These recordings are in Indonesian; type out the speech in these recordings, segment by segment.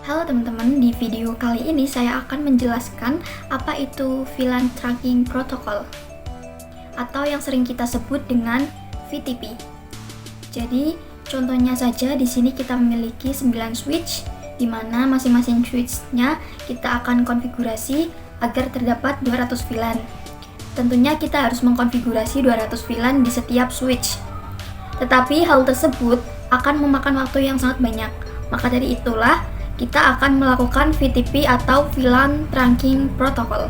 Halo teman-teman, di video kali ini saya akan menjelaskan apa itu VLAN Trunking Protocol atau yang sering kita sebut dengan VTP. Jadi, contohnya saja di sini kita memiliki 9 switch di mana masing-masing switch-nya kita akan konfigurasi agar terdapat 200 VLAN. Tentunya kita harus mengkonfigurasi 200 VLAN di setiap switch. Tetapi hal tersebut akan memakan waktu yang sangat banyak. Maka dari itulah kita akan melakukan VTP atau VLAN Trunking Protocol,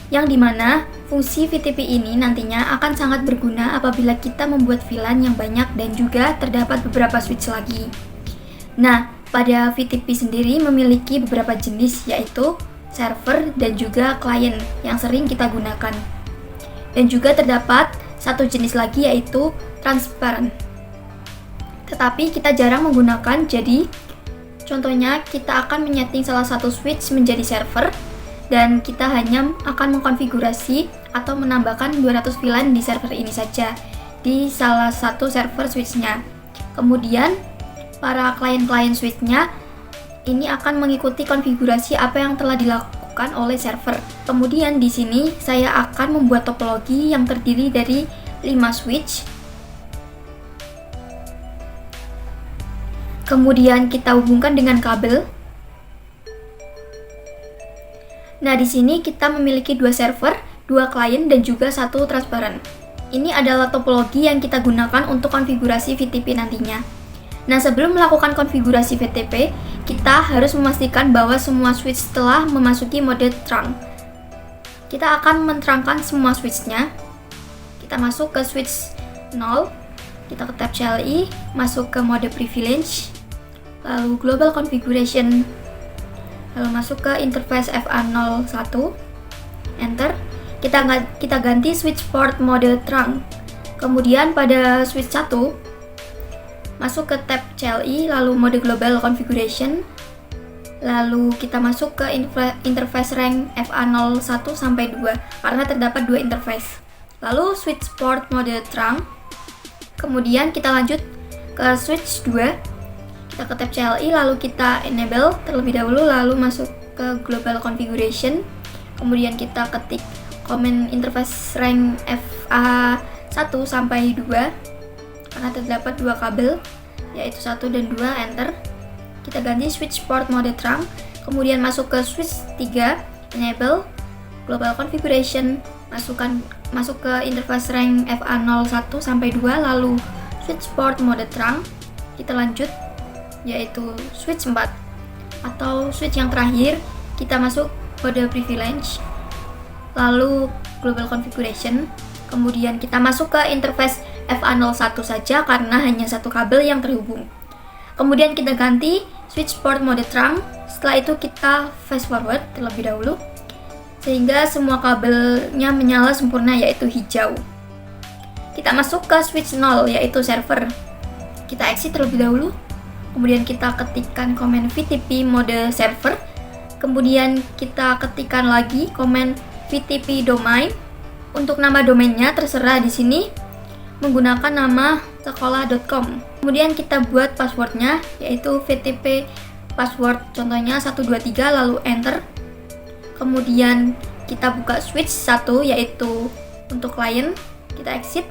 yang dimana fungsi VTP ini nantinya akan sangat berguna apabila kita membuat VLAN yang banyak dan juga terdapat beberapa switch lagi. Nah, pada VTP sendiri memiliki beberapa jenis, yaitu server dan juga klien yang sering kita gunakan. Dan juga terdapat satu jenis lagi, yaitu transparent. Tetapi kita jarang menggunakan, jadi contohnya, kita akan menyeting salah satu switch menjadi server dan kita hanya akan mengkonfigurasi atau menambahkan 200 VLAN di server ini saja di salah satu server switch-nya. Kemudian, para klien-klien switch-nya ini akan mengikuti konfigurasi apa yang telah dilakukan oleh server. Kemudian di sini saya akan membuat topologi yang terdiri dari 5 switch. Kemudian kita hubungkan dengan kabel. Nah, di sini kita memiliki 2 server, 2 klien, dan juga 1 transparent. Ini adalah topologi yang kita gunakan untuk konfigurasi VTP nantinya. Nah, sebelum melakukan konfigurasi VTP, kita harus memastikan bahwa semua switch telah memasuki mode trunk. Kita akan menterangkan semua switch-nya. Kita masuk ke switch 0, kita ke tab CLI, masuk ke mode privilege, lalu global configuration, lalu masuk ke interface FA01, enter. Kita ganti switch port mode trunk. Kemudian pada switch 1 masuk ke tab CLI, lalu mode global configuration, lalu kita masuk ke interface rank FA01 sampai 2 karena terdapat 2 interface. Lalu switch port mode trunk. Kemudian kita lanjut ke switch 2. Kita ke tab CLI, lalu kita enable terlebih dahulu, lalu masuk ke global configuration. Kemudian kita ketik command interface rank FA1 sampai 2 karena terdapat 2 kabel, yaitu 1 dan 2, enter. Kita ganti switch port mode trunk. Kemudian masuk ke switch 3, enable global configuration, masuk ke interface rank FA01 sampai 2, lalu switch port mode trunk. Kita lanjut, yaitu switch 4 atau switch yang terakhir, kita masuk kode privilege, lalu global configuration. Kemudian kita masuk ke interface FA01 saja karena hanya satu kabel yang terhubung. Kemudian kita ganti switch port mode trunk. Setelah itu kita fast forward terlebih dahulu sehingga semua kabelnya menyala sempurna, yaitu hijau. Kita masuk ke switch 0, yaitu server. Kita exit terlebih dahulu. Kemudian kita ketikkan command VTP mode server. Kemudian kita ketikkan lagi command VTP domain. Untuk nama domainnya terserah di sini menggunakan nama sekolah.com. Kemudian kita buat passwordnya, yaitu VTP password contohnya 123, lalu enter. Kemudian kita buka switch 1, yaitu untuk klien. Kita exit.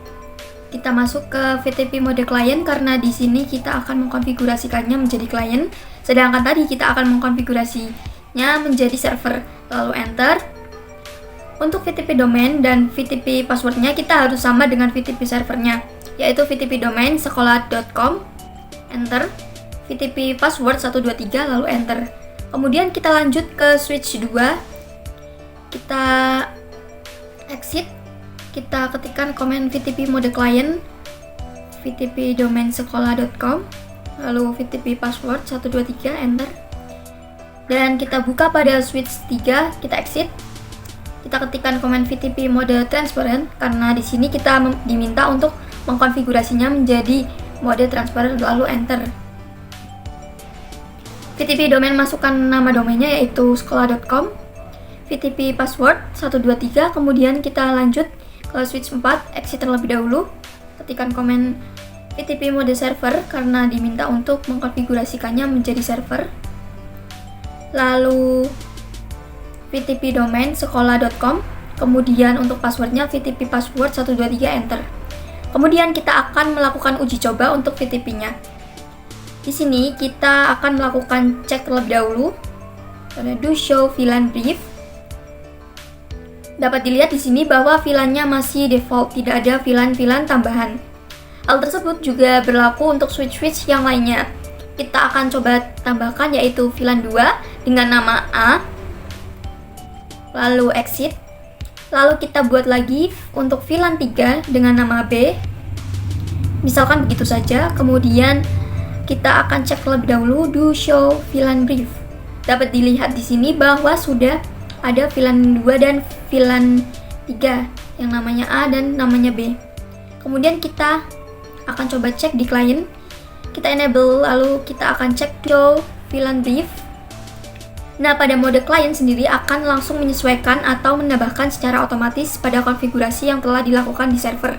Kita masuk ke VTP mode klien karena di sini kita akan mengkonfigurasikannya menjadi klien, sedangkan tadi kita akan mengkonfigurasinya menjadi server. Lalu enter. Untuk VTP domain dan VTP passwordnya kita harus sama dengan VTP servernya, yaitu VTP domain sekolah.com, enter. VTP password 123, lalu enter. Kemudian kita lanjut ke switch 2. Kita exit. Kita ketikkan command VTP mode client, VTP domain sekolah.com, lalu VTP password 123, enter. Dan kita buka pada switch 3, kita exit. Kita ketikkan command VTP mode transparent karena di sini kita diminta untuk mengkonfigurasinya menjadi mode transparent, lalu enter. VTP domain masukkan nama domainnya, yaitu sekolah.com. VTP password 123, kemudian kita lanjut ke switch 4, exit terlebih dahulu. Ketikkan command VTP mode server karena diminta untuk mengkonfigurasikannya menjadi server. Lalu VTP domain sekolah.com. Kemudian untuk passwordnya VTP password 123 enter. Kemudian kita akan melakukan uji coba untuk VTP-nya. Di sini kita akan melakukan cek terlebih dahulu pada do show VLAN brief. Dapat dilihat di sini bahwa VLAN-nya masih default, tidak ada VLAN tambahan. Hal tersebut juga berlaku untuk switch yang lainnya. Kita akan coba tambahkan yaitu VLAN 2 dengan nama A. Lalu exit. Lalu kita buat lagi untuk VLAN 3 dengan nama B. Misalkan begitu saja. Kemudian kita akan cek terlebih dahulu do show VLAN brief. Dapat dilihat di sini bahwa sudah ada VLAN 2 dan VLAN 3 yang namanya A dan namanya B. Kemudian kita akan coba cek di client. Kita enable, lalu kita akan cek show VLAN brief. Nah, pada mode client sendiri akan langsung menyesuaikan atau menambahkan secara otomatis pada konfigurasi yang telah dilakukan di server.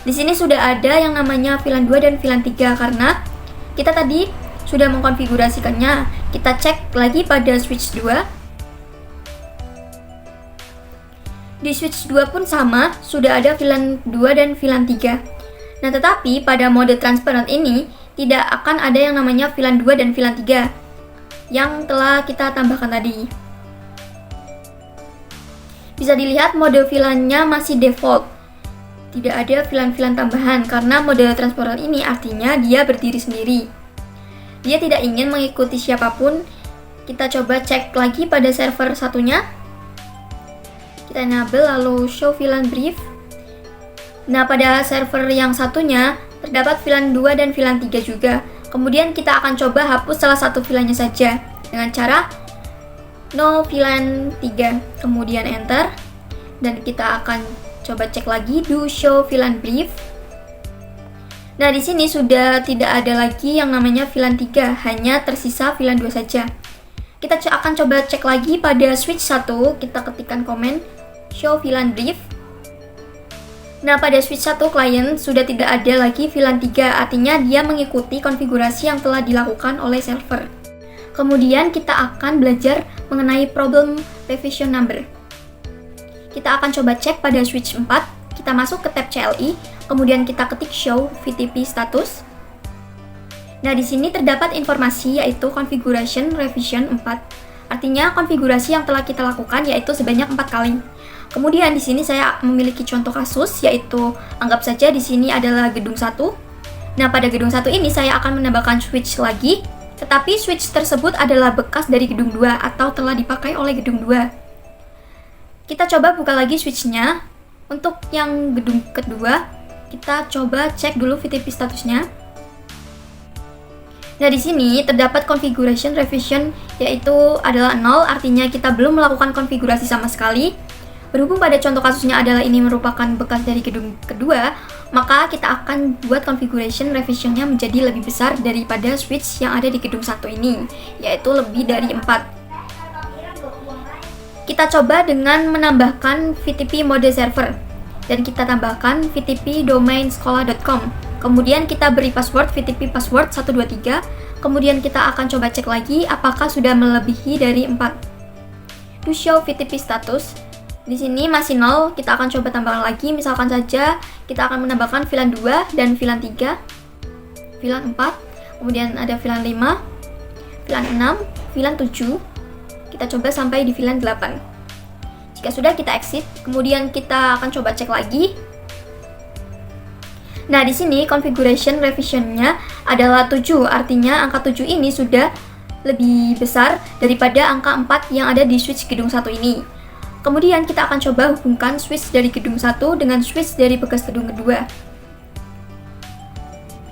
Di sini sudah ada yang namanya VLAN 2 dan VLAN 3 karena kita tadi sudah mengkonfigurasikannya. Kita cek lagi pada switch 2. Di switch 2 pun sama, sudah ada VLAN 2 dan VLAN 3. Nah, tetapi pada mode transparent ini tidak akan ada yang namanya VLAN 2 dan VLAN 3 yang telah kita tambahkan tadi. Bisa dilihat mode VLAN-nya masih default. Tidak ada VLAN tambahan karena mode transparent ini artinya dia berdiri sendiri. Dia tidak ingin mengikuti siapapun. Kita coba cek lagi pada server satunya. Kita enable lalu show VLAN brief. Nah, pada server yang satunya terdapat VLAN 2 dan VLAN 3 juga. Kemudian kita akan coba hapus salah satu VLAN-nya saja dengan cara no VLAN 3. Kemudian enter. Dan kita akan coba cek lagi do show VLAN brief. Nah, di sini sudah tidak ada lagi yang namanya VLAN 3, hanya tersisa VLAN 2 saja. Kita akan coba cek lagi pada switch 1, kita ketikkan komen show VLAN brief. Nah, pada switch 1 client sudah tidak ada lagi VLAN 3, artinya dia mengikuti konfigurasi yang telah dilakukan oleh server. Kemudian kita akan belajar mengenai problem revision number. Kita akan coba cek pada switch 4, kita masuk ke tab CLI, kemudian kita ketik show VTP status. Nah, di sini terdapat informasi yaitu configuration revision 4. Artinya konfigurasi yang telah kita lakukan yaitu sebanyak 4 kali. Kemudian di sini saya memiliki contoh kasus yaitu anggap saja di sini adalah gedung 1. Nah, pada gedung 1 ini saya akan menambahkan switch lagi, tetapi switch tersebut adalah bekas dari gedung 2 atau telah dipakai oleh gedung 2. Kita coba buka lagi switch-nya. Untuk yang gedung kedua, kita coba cek dulu VTP statusnya. Nah, di sini terdapat configuration revision yaitu adalah 0, artinya kita belum melakukan konfigurasi sama sekali. Berhubung pada contoh kasusnya adalah ini merupakan bekas dari gedung kedua, maka kita akan buat configuration revisionnya menjadi lebih besar daripada switch yang ada di gedung 1 ini, yaitu lebih dari 4. Kita coba dengan menambahkan VTP mode server, dan kita tambahkan VTP domain sekolah.com. Kemudian kita beri password VTP password 123, kemudian kita akan coba cek lagi apakah sudah melebihi dari 4. To show VTP status. Di sini masih 0, kita akan coba tambahkan lagi, misalkan saja kita akan menambahkan VLAN 2 dan VLAN 3, VLAN 4, kemudian ada VLAN 5, VLAN 6, VLAN 7, kita coba sampai di VLAN 8. Jika sudah, kita exit, kemudian kita akan coba cek lagi. Nah, di sini configuration revision-nya adalah 7, artinya angka 7 ini sudah lebih besar daripada angka 4 yang ada di switch gedung 1 ini. Kemudian kita akan coba hubungkan switch dari gedung 1 dengan switch dari bekas gedung kedua.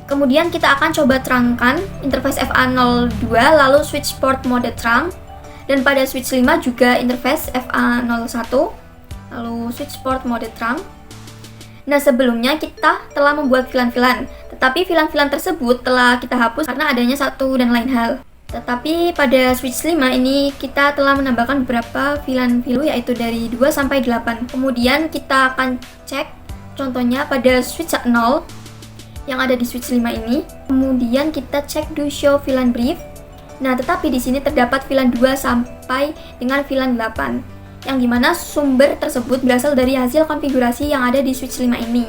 Kemudian kita akan coba terangkan interface FA02 lalu switch port mode terang. Dan pada switch 5 juga interface FA01 lalu switch port mode terang. Nah, sebelumnya kita telah membuat VLAN, tetapi VLAN tersebut telah kita hapus karena adanya satu dan lain hal. Tetapi pada switch 5 ini kita telah menambahkan beberapa VLAN yaitu dari 2 sampai 8. Kemudian kita akan cek contohnya pada switch 0. yang ada di switch 5 ini. Kemudian kita cek do show VLAN brief. Nah, tetapi di sini terdapat VLAN 2 sampai dengan VLAN 8, yang dimana sumber tersebut berasal dari hasil konfigurasi yang ada di switch 5 ini.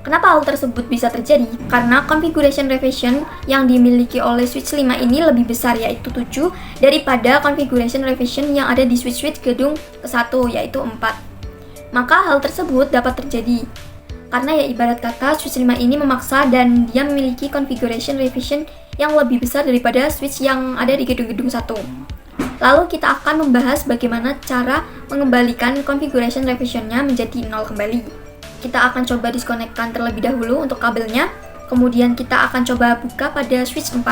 Kenapa hal tersebut bisa terjadi? Karena configuration revision yang dimiliki oleh switch 5 ini lebih besar, yaitu 7, daripada configuration revision yang ada di switch gedung ke-1, yaitu 4. Maka hal tersebut dapat terjadi karena ya ibarat kata switch 5 ini memaksa dan dia memiliki configuration revision yang lebih besar daripada switch yang ada di gedung-gedung 1. Lalu kita akan membahas bagaimana cara mengembalikan configuration revision-nya menjadi 0 kembali. Kita akan coba diskonekkan terlebih dahulu untuk kabelnya. Kemudian kita akan coba buka pada switch 4.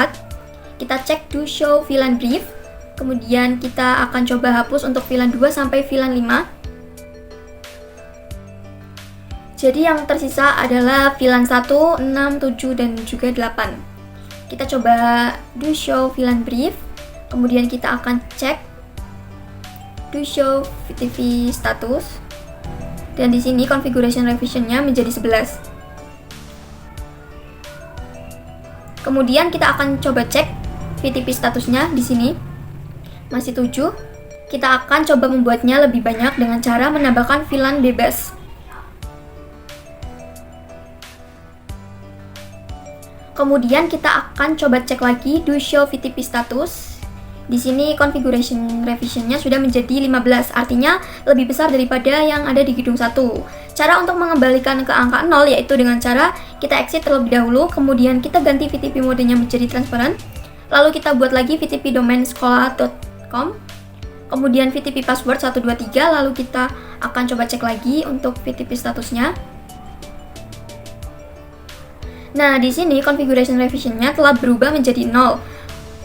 Kita cek do show VLAN brief. Kemudian kita akan coba hapus untuk VLAN 2 sampai VLAN 5. Jadi yang tersisa adalah VLAN 1, 6, 7, dan juga 8. Kita coba do show VLAN brief. Kemudian kita akan cek do show VTP status. Dan di sini configuration revision-nya menjadi 11. Kemudian kita akan coba cek VTP statusnya di sini masih 7. Kita akan coba membuatnya lebih banyak dengan cara menambahkan VLAN bebas. Kemudian kita akan coba cek lagi do show VTP status. Di sini configuration revision-nya sudah menjadi 15, artinya lebih besar daripada yang ada di gedung 1. Cara untuk mengembalikan ke angka 0 yaitu dengan cara kita exit terlebih dahulu, kemudian kita ganti VTP modenya menjadi transparent, lalu kita buat lagi VTP domain sekolah.com, kemudian VTP password 123, lalu kita akan coba cek lagi untuk VTP statusnya. Nah, di sini configuration revision-nya telah berubah menjadi 0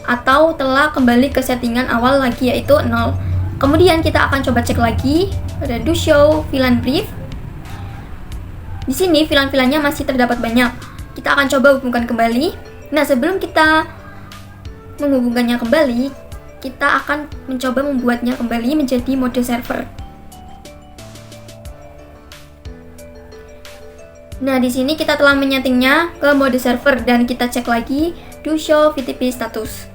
atau telah kembali ke settingan awal lagi yaitu 0. Kemudian kita akan coba cek lagi pada do show VLAN brief. Di sini VLAN-VLAN-nya masih terdapat banyak. Kita akan coba hubungkan kembali. Nah, sebelum kita menghubungkannya kembali, kita akan mencoba membuatnya kembali menjadi mode server. Nah, di sini kita telah menyetingnya ke mode server dan kita cek lagi do show VTP status.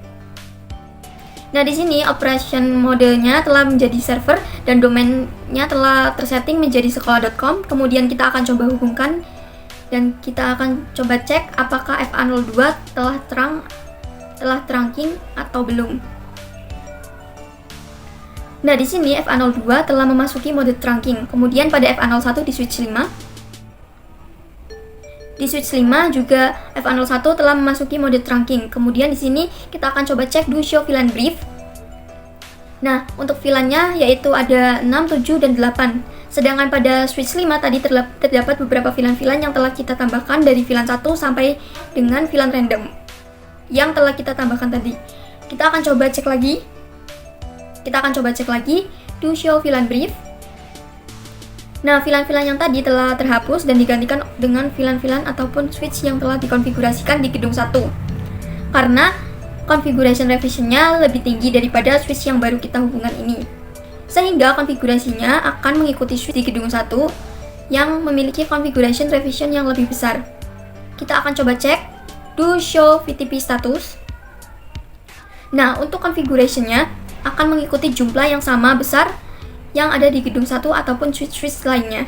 Nah, di sini operation modenya telah menjadi server dan domainnya telah tersetting menjadi sekolah.com. Kemudian kita akan coba hubungkan dan kita akan coba cek apakah FA02 telah trunking atau belum. Nah, di sini FA02 telah memasuki mode trunking. Kemudian pada FA01 di switch 5. Di switch 5 juga FA01 telah memasuki mode trunking. Kemudian di sini kita akan coba cek do show VLAN brief. Nah, untuk VLAN-nya yaitu ada 6, 7, dan 8. Sedangkan pada switch 5 tadi terdapat beberapa VLAN-VLAN yang telah kita tambahkan dari VLAN 1 sampai dengan VLAN random yang telah kita tambahkan tadi. Kita akan coba cek lagi do show VLAN brief. Nah, VLAN-VLAN yang tadi telah terhapus dan digantikan dengan VLAN-VLAN ataupun switch yang telah dikonfigurasikan di gedung 1. Karena configuration revision-nya lebih tinggi daripada switch yang baru kita hubungkan ini. Sehingga konfigurasinya akan mengikuti switch di gedung 1 yang memiliki configuration revision yang lebih besar. Kita akan coba cek do show VTP status. Nah, untuk configuration-nya akan mengikuti jumlah yang sama besar yang ada di gedung 1 ataupun switch-switch lainnya.